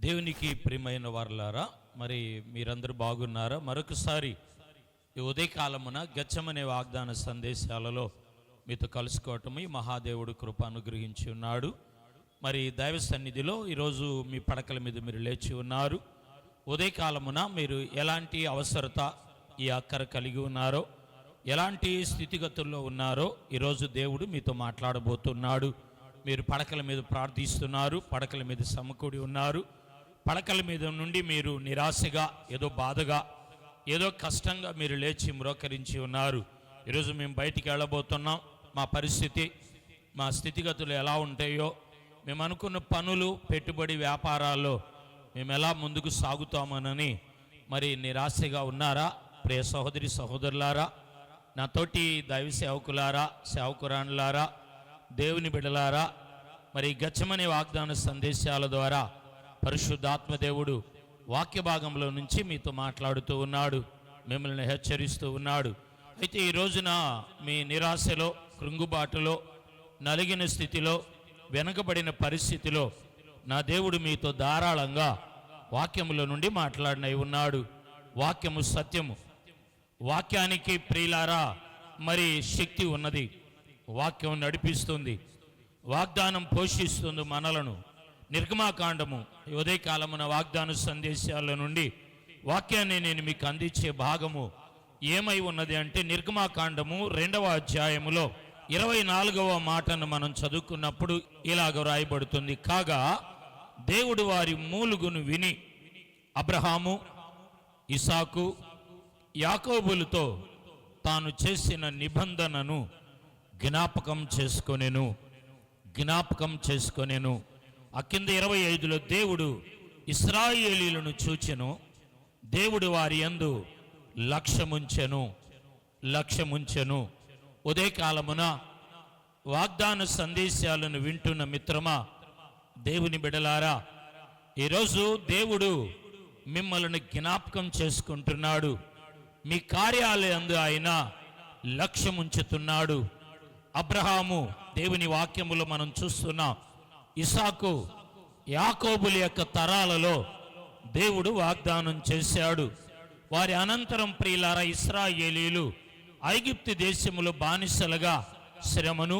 దేవునికి ప్రియమైన వారలారా, మరి మీరందరూ బాగున్నారా? మరొకసారి ఈ ఉదయకాలమున గెత్సెమనే వాగ్దాన సందేశాలలో మీతో కలుసుకోవటం ఈ మహాదేవుడు కృప అనుగ్రహించి ఉన్నాడు. మరి దైవ సన్నిధిలో ఈరోజు మీ పడకల మీద మీరు లేచి ఉన్నారు. ఉదయకాలమున మీరు ఎలాంటి అవసరత ఈ అక్కర కలిగి ఉన్నారో, ఎలాంటి స్థితిగతుల్లో ఉన్నారో ఈరోజు దేవుడు మీతో మాట్లాడబోతున్నాడు. మీరు పడకల మీద ప్రార్థిస్తున్నారు, పడకల మీద సమకూడి ఉన్నారు. పడకల మీద నుండి మీరు నిరాశగా, ఏదో బాధగా, ఏదో కష్టంగా మీరు లేచి మ్రోకరించి ఉన్నారు. ఈరోజు మేము బయటికి వెళ్ళబోతున్నాం. మా పరిస్థితి, మా స్థితిగతులు ఎలా ఉంటాయో, మేము అనుకున్న పనులు, పెట్టుబడి, వ్యాపారాల్లో మేము ఎలా ముందుకు సాగుతామోనని మరి నిరాశగా ఉన్నారా? ప్రియ సహోదరి సహోదరులారా, నాతోటి దైవ సేవకులారా, సేవకురాణులారా, దేవుని బిడ్డలారా, మరి గెత్సెమనే వాగ్దాన సందేశాల ద్వారా పరిశుద్ధాత్మ దేవుడు వాక్య భాగంలో నుంచి మీతో మాట్లాడుతూ ఉన్నాడు, మిమ్మల్ని హెచ్చరిస్తూ ఉన్నాడు. అయితే ఈ రోజున మీ నిరాశలో, కృంగుబాటులో, నలిగిన స్థితిలో, వెనకబడిన పరిస్థితిలో నా దేవుడు మీతో ధారాళంగా వాక్యములో నుండి మాట్లాడినై ఉన్నాడు. వాక్యము సత్యము. వాక్యానికి ప్రియులారా మరి శక్తి ఉన్నది. వాక్యం నడిపిస్తుంది, వాగ్దానం పోషిస్తుంది మనలను. నిర్గమాకాండము ఉదయకాలమున వాగ్దాన సందేశాల నుండి వాక్యాన్ని నేను మీకు అందించే భాగము ఏమై ఉన్నది అంటే, నిర్గమాకాండము 2వ అధ్యాయములో 24వ మాటను మనం చదువుకున్నప్పుడు ఇలాగ రాయబడుతుంది. కాగా దేవుడు వారి మూలుగును విని అబ్రహాము, ఇసాకు, యాకోబులతో తాను చేసిన నిబంధనను జ్ఞాపకం చేసుకొనెను. ఆ కింద 25లో దేవుడు ఇశ్రాయేలీయులను చూచెను. దేవుడు వారి యందు లక్ష్యముంచెను. ఉదయకాలమున వాగ్దాన సందేశాలను వింటున్న మిత్రమా, దేవుని బిడలారా, ఈరోజు దేవుడు మిమ్మల్ని జ్ఞాపకం చేసుకుంటున్నాడు. మీ కార్యాలయందు ఆయన లక్ష్యముంచుతున్నాడు. అబ్రహాము, దేవుని వాక్యములో మనం చూస్తున్నాం, ఇసాకు, యాకోబుల యొక్క తరాలలో దేవుడు వాగ్దానం చేశాడు. వారి అనంతరం ప్రియులారా, ఇశ్రాయేలీయులు ఐగుప్తు దేశములో బానిసలుగా శ్రమను,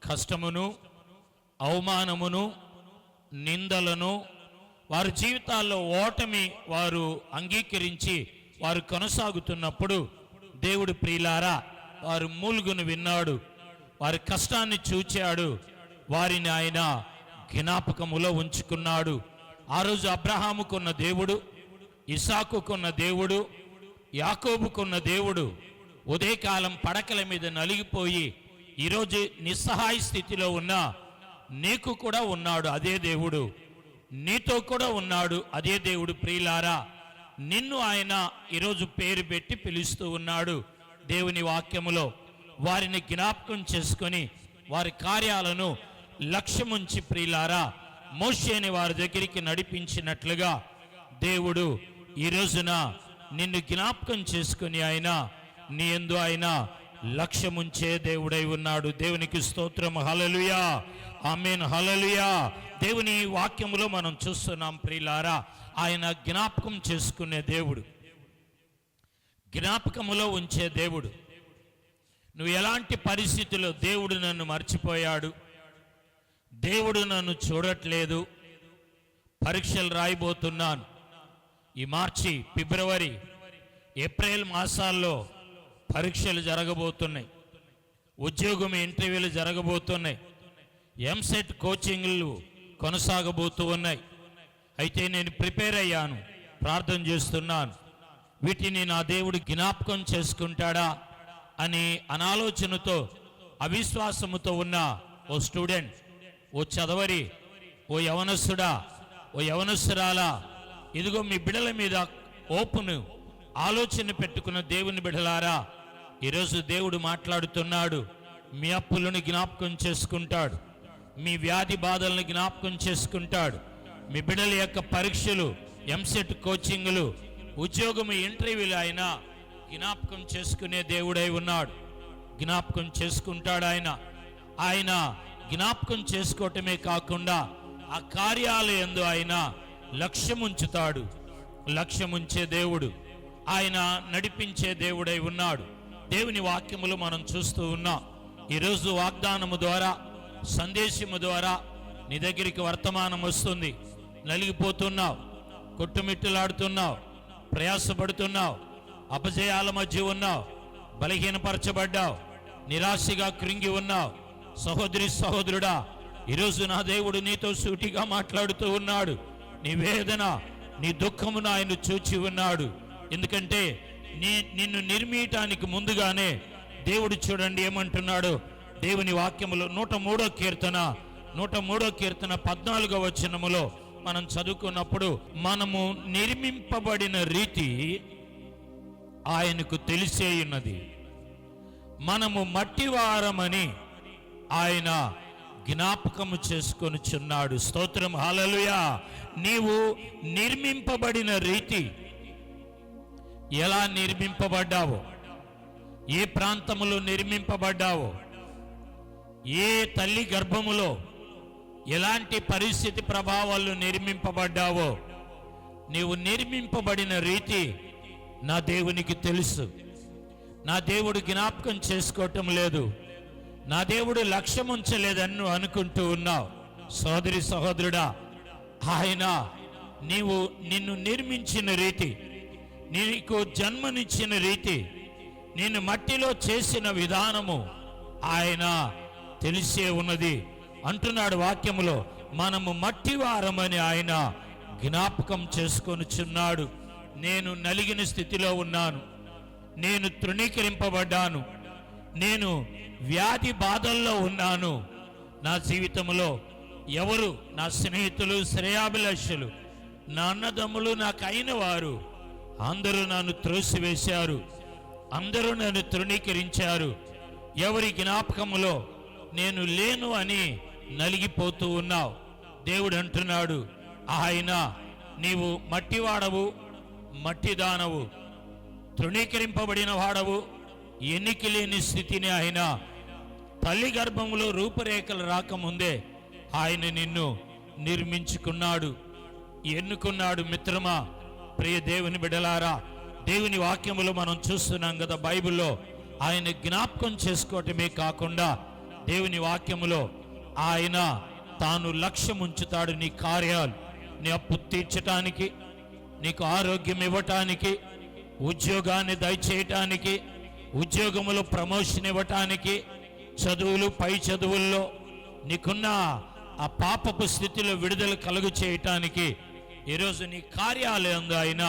కష్టమును, అవమానమును, నిందలను, వారి జీవితాల్లో ఓటమి వారు అంగీకరించి వారు కొనసాగుతున్నప్పుడు దేవుడు ప్రియులారా వారు మూలుగును విన్నాడు, వారి కష్టాన్ని చూచాడు, వారిని ఆయన జ్ఞాపకములో ఉంచుకున్నాడు. ఆ రోజు అబ్రహాముకున్న దేవుడు, ఇసాకుకున్న దేవుడు, యాకోబుకున్న దేవుడు ఉదయకాలం పడకల మీద నలిగిపోయి ఈరోజు నిస్సహాయ స్థితిలో ఉన్న నీకు కూడా ఉన్నాడు అదే దేవుడు, నీతో కూడా ఉన్నాడు అదే దేవుడు. ప్రియులారా, నిన్ను ఆయన ఈరోజు పేరు పెట్టి పిలుస్తూ ఉన్నాడు. దేవుని వాక్యములో వారిని జ్ఞాపకం చేసుకొని వారి కార్యాలను లక్ష్యముంచి ప్రియులారా మోషేని వారి దగ్గరికి నడిపించినట్లుగా దేవుడు ఈ రోజున నిన్ను జ్ఞాపకం చేసుకుని ఆయన నీ యందు ఆయన లక్ష్యముంచే దేవుడై ఉన్నాడు. దేవునికి స్తోత్రం. హల్లెలూయా, ఆమేన్, హల్లెలూయా. దేవుని వాక్యములో మనం చూస్తున్నాం ప్రియులారా, ఆయన జ్ఞాపకం చేసుకునే దేవుడు, జ్ఞాపకములో ఉంచే దేవుడు. నువ్వు ఎలాంటి పరిస్థితుల్లో దేవుడు నన్ను మర్చిపోయాడు, దేవుడు నన్ను చూడట్లేదు, పరీక్షలు రాయబోతున్నాను, ఈ మార్చి, ఫిబ్రవరి, ఏప్రిల్ మాసాల్లో పరీక్షలు జరగబోతున్నాయి, ఉద్యోగం ఇంటర్వ్యూలు జరగబోతున్నాయి, ఎంసెట్ కోచింగ్లు కొనసాగబోతూ ఉన్నాయి. అయితే నేను ప్రిపేర్ అయ్యాను, ప్రార్థన చేస్తున్నాను, వీటిని నా దేవుడు జ్ఞాపకం చేసుకుంటాడా అని అనాలోచనతో, అవిశ్వాసముతో ఉన్న ఓ స్టూడెంట్, ఓ చదవరి, ఓ యవనస్తుడా, ఓ యవనస్తురాలా, ఇదిగో మీ బిడల మీద ఓపును ఆలోచన పెట్టుకున్న దేవుని బిడలారా, ఈరోజు దేవుడు మాట్లాడుతున్నాడు. మీ అప్పులను జ్ఞాపకం చేసుకుంటాడు, మీ వ్యాధి బాధలను జ్ఞాపకం చేసుకుంటాడు, మీ బిడల యొక్క పరీక్షలు, ఎంసెట్ కోచింగ్లు, ఉద్యోగం ఇంటర్వ్యూలు ఆయన జ్ఞాపకం చేసుకునే దేవుడై ఉన్నాడు. జ్ఞాపకం చేసుకుంటాడు ఆయన జ్ఞాపకం చేసుకోవటమే కాకుండా ఆ కార్యాలయందు ఆయన లక్ష్యముంచుతాడు. లక్ష్యముంచే దేవుడు, ఆయన నడిపించే దేవుడై ఉన్నాడు. దేవుని వాక్యములు మనం చూస్తూ ఉన్నాం. ఈరోజు వాగ్దానము ద్వారా, సందేశము ద్వారా నీ దగ్గరికి వర్తమానం వస్తుంది. నలిగిపోతున్నావు, కొట్టుమిట్టులాడుతున్నావు, ప్రయాసపడుతున్నావు, అపజయాల మధ్య ఉన్నావు, బలహీనపరచబడ్డావు, నిరాశగా కృంగి ఉన్నావు. సహోదరి సహోదరుడా, ఈరోజు నా దేవుడు నీతో సూటిగా మాట్లాడుతూ ఉన్నాడు. నీ వేదన, నీ దుఃఖమును ఆయన చూచి ఉన్నాడు. ఎందుకంటే నిన్ను నిర్మీయటానికి ముందుగానే దేవుడు చూడండి ఏమంటున్నాడు. దేవుని వాక్యములో 103వ కీర్తన 14వ వచనములో మనం చదువుకున్నప్పుడు, మనము నిర్మింపబడిన రీతి ఆయనకు తెలిసే ఉన్నది, మనము మట్టివారమని ఆయన జ్ఞాపకము చేసుకొనుచున్నాడు. స్తోత్రం, హల్లెలూయా. నీవు నిర్మింపబడిన రీతి, ఎలా నిర్మింపబడ్డావో, ఏ ప్రాంతములో నిర్మింపబడ్డావో, ఏ తల్లి గర్భములో ఎలాంటి పరిస్థితి ప్రభావాలు నిర్మింపబడ్డావో, నీవు నిర్మింపబడిన రీతి నా దేవునికి తెలుసు. నా దేవుడు జ్ఞాపకం చేసుకోవటం లేదు, నా దేవుడు లక్ష్యం ఉంచలేదని నువ్వు అనుకుంటూ ఉన్నావు. సోదరి సహోదరుడా, ఆయన నిన్ను నిర్మించిన రీతి, నీకు జన్మనిచ్చిన రీతి, నిన్ను మట్టిలో చేసిన విధానము ఆయన తెలిసే ఉన్నది. అంటున్నాడు వాక్యములో, మనము మట్టివారమని ఆయన జ్ఞాపకం చేసుకొనుచున్నాడు. నేను నలిగిన స్థితిలో ఉన్నాను, నేను తృణీకరింపబడ్డాను, నేను వ్యాధి బాధల్లో ఉన్నాను. నా జీవితంలో ఎవరు, నా స్నేహితులు, శ్రేయాభిలాషులు, నా అన్నదమ్ములు, నాకు అయిన వారు అందరూ నన్ను త్రోసివేశారు, అందరూ నన్ను తృణీకరించారు. ఎవరి జ్ఞాపకములో నేను లేను అని నలిగిపోతూ ఉన్నావు. దేవుడు అంటున్నాడు, ఆయన నీవు మట్టివాడవు, మట్టిదానవు, తృణీకరింపబడిన వాడవు, ఎన్నిక లేని స్థితిని ఆయన తల్లి గర్భంలో రూపురేఖలు రాకముందే ఆయన నిన్ను నిర్మించుకున్నాడు, ఎన్నుకున్నాడు. మిత్రమా, ప్రియ దేవుని బిడ్డలారా, దేవుని వాక్యములో మనం చూస్తున్నాం కదా, బైబిల్లో ఆయన జ్ఞాపకం చేసుకోవటమే కాకుండా దేవుని వాక్యములో ఆయన తాను లక్ష్యం ఉంచుతాడు. నీ కార్యాలు, నీ అప్పు తీర్చటానికి, నీకు ఆరోగ్యం ఇవ్వటానికి, ఉద్యోగాన్ని దయచేయటానికి, ఉద్యోగములో ప్రమోషన్ ఇవ్వటానికి, చదువులు, పై చదువుల్లో నీకున్న ఆ పాపపు స్థితిలో విడుదల కలుగు చేయటానికి ఈరోజు నీ కార్యాలయంలో ఆయన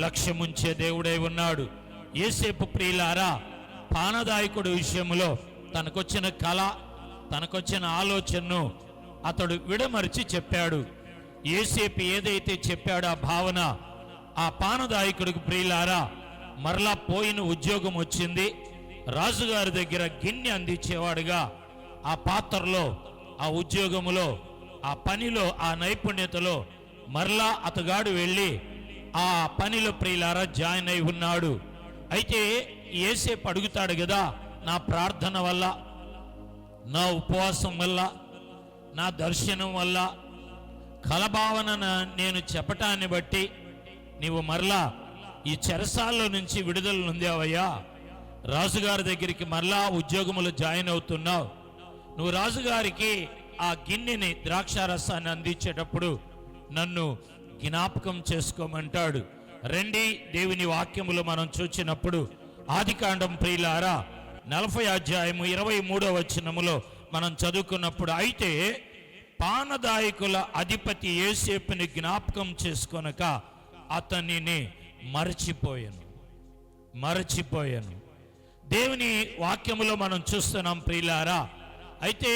లక్ష్యముంచే దేవుడై ఉన్నాడు. యేసేపు ప్రియులారా, పానదాయకుడు విషయంలో తనకొచ్చిన కళ, తనకొచ్చిన ఆలోచనను అతడు విడమరిచి చెప్పాడు. యేసేపు ఏదైతే చెప్పాడో ఆ భావన ఆ పానదాయకుడికి ప్రియులారా మరలా పోయిన ఉద్యోగం వచ్చింది. రాజుగారి దగ్గర గిన్నె అందించేవాడుగా ఆ పాత్రలో, ఆ ఉద్యోగములో, ఆ పనిలో, ఆ నైపుణ్యతలో మరలా అతగాడు వెళ్ళి ఆ పనిలో ప్రియులారా జాయిన్ అయి ఉన్నాడు. అయితే యేసేపు అడుగుతాడు కదా, నా ప్రార్థన వల్ల, నా ఉపవాసం వల్ల, నా దర్శనం వల్ల, కలభావన నేను చెప్పటాన్ని బట్టి నీవు మరలా ఈ చెరసాల్లో నుంచి విడుదల నొందావయ్యా, రాజుగారి దగ్గరికి మరలా ఉద్యోగములు జాయిన్ అవుతున్నావు. నువ్వు రాజుగారికి ఆ గిన్నెని, ద్రాక్షారసాన్ని అందించేటప్పుడు నన్ను జ్ఞాపకం చేసుకోమంటాడు. రండి, దేవుని వాక్యములు మనం చూచినప్పుడు ఆదికాండం ప్రియులారా 40వ అధ్యాయము 23వ వచనములో మనం చదువుకున్నప్పుడు, అయితే పానదాయకుల అధిపతి యోసేపుని జ్ఞాపకం చేసుకొనక అతనిని మరచిపోయాను. దేవుని వాక్యములో మనం చూస్తున్నాం ప్రియులారా. అయితే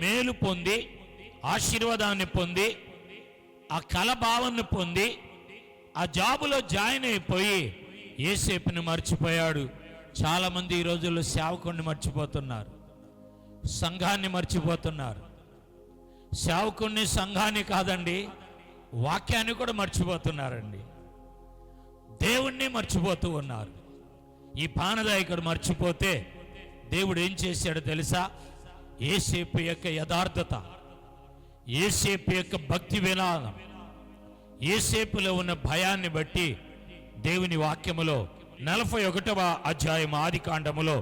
మేలు పొంది, ఆశీర్వాదాన్ని పొంది, ఆ కలభావాన్ని పొంది, ఆ జాబులో జాయిన్ అయిపోయి యోసేపుని మర్చిపోయాడు. చాలామంది ఈ రోజుల్లో సేవకుడిని మర్చిపోతున్నారు, సంఘాన్ని మర్చిపోతున్నారు. సేవకుడిని, సంఘాన్ని కాదండి, వాక్యాన్ని కూడా మర్చిపోతున్నారండి. దేవుణ్ణి మర్చిపోతూ ఉన్నారు. ఈ పానదాయకుడు మర్చిపోతే దేవుడు ఏం చేశాడో తెలుసా? యేసేపు యొక్క యథార్థత, యేసేపు యొక్క భక్తి విధానం, యోసేపులో ఉన్న భయాన్ని బట్టి దేవుని వాక్యములో 41వ అధ్యాయం ఆదికాండములో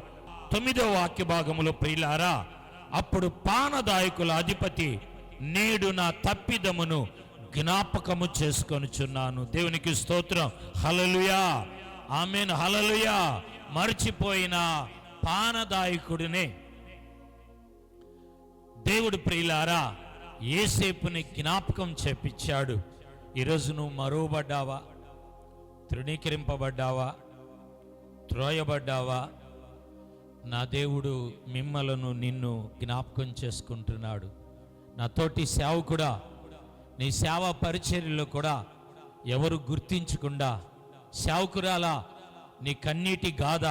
9వ వాక్య భాగములో ప్రియులారా, అప్పుడు పానదాయకుల అధిపతి నేడు నా తప్పిదమును జ్ఞాపకము చేసుకొనుచున్నాను. దేవునికి స్తోత్రం. హల్లెలూయా, ఆమేన్, హల్లెలూయా. మర్చిపోయిన పానదాయకుడినే దేవుడు ప్రియులారా యోసేపుని జ్ఞాపకం చేపించాడు. ఈరోజు నువ్వు మరువబడ్డావా, తృణీకరింపబడ్డావా, త్రోయబడ్డావా? నా దేవుడు మిమ్మలను నిన్ను జ్ఞాపకం చేసుకుంటున్నాడు. నా తోటి సేవకుడా, నీ సేవా పరిచర్యలో కూడా ఎవరు గుర్తించకుండా, సేవకురాలా నీ కన్నీటి గాథ,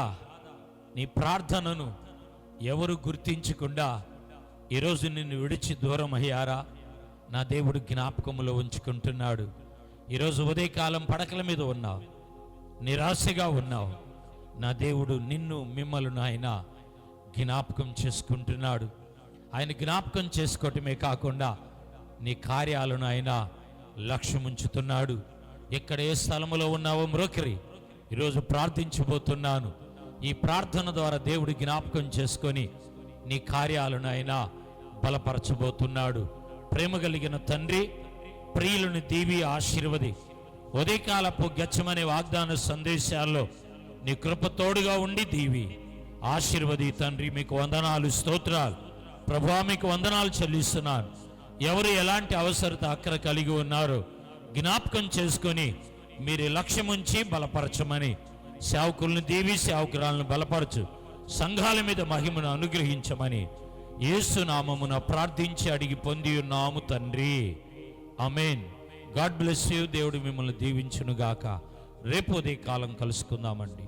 నీ ప్రార్థనను ఎవరు గుర్తించకుండా ఈరోజు నిన్ను విడిచి దూరం అయ్యారా? నా దేవుడు జ్ఞాపకంలో ఉంచుకుంటున్నాడు. ఈరోజు ఉదయకాలం పడకల మీద ఉన్నావు, నిరాశగా ఉన్నావు. నా దేవుడు నిన్ను మిమ్మల్ని ఆయన జ్ఞాపకం చేసుకుంటున్నాడు. ఆయన జ్ఞాపకం చేసుకోవటమే కాకుండా నీ కార్యాలను ఆయన లక్ష్యముంచుతున్నాడు. ఎక్కడ ఏ స్థలములో ఉన్నావో మ్రోకిరి ఈరోజు ప్రార్థించబోతున్నాను. ఈ ప్రార్థన ద్వారా దేవుడు జ్ఞాపకం చేసుకొని నీ కార్యాలను ఆయన బలపరచబోతున్నాడు. ప్రేమ కలిగిన తండ్రి, ప్రియులను దీవి ఆశీర్వది. ఉదయకాలపు గెచ్చమనే వాగ్దాన సందేశాల్లో నీ కృప తోడుగా ఉండి దీవి ఆశీర్వది. తండ్రి మీకు వందనాలు, స్తోత్రాలు ప్రభువా, మీకు వందనాలు చెల్లిస్తున్నాను. ఎవరు ఎలాంటి అవసరత అక్కర కలిగి ఉన్నారో జ్ఞాపకం చేసుకొని మీరు లక్ష్యముంచి బలపరచమని సేవకులను దీవి, సేవకురాలను బలపరచు, సంఘాల మీద మహిమను అనుగ్రహించమని యేసు నామమున ప్రార్థించి అడిగి పొంది ఉన్నాము తండ్రి, ఆమేన్. God bless you. దేవుడు మిమ్మల్ని దీవించును గాక. రేపు ఉదయ కాలం కలుసుకుందామండి.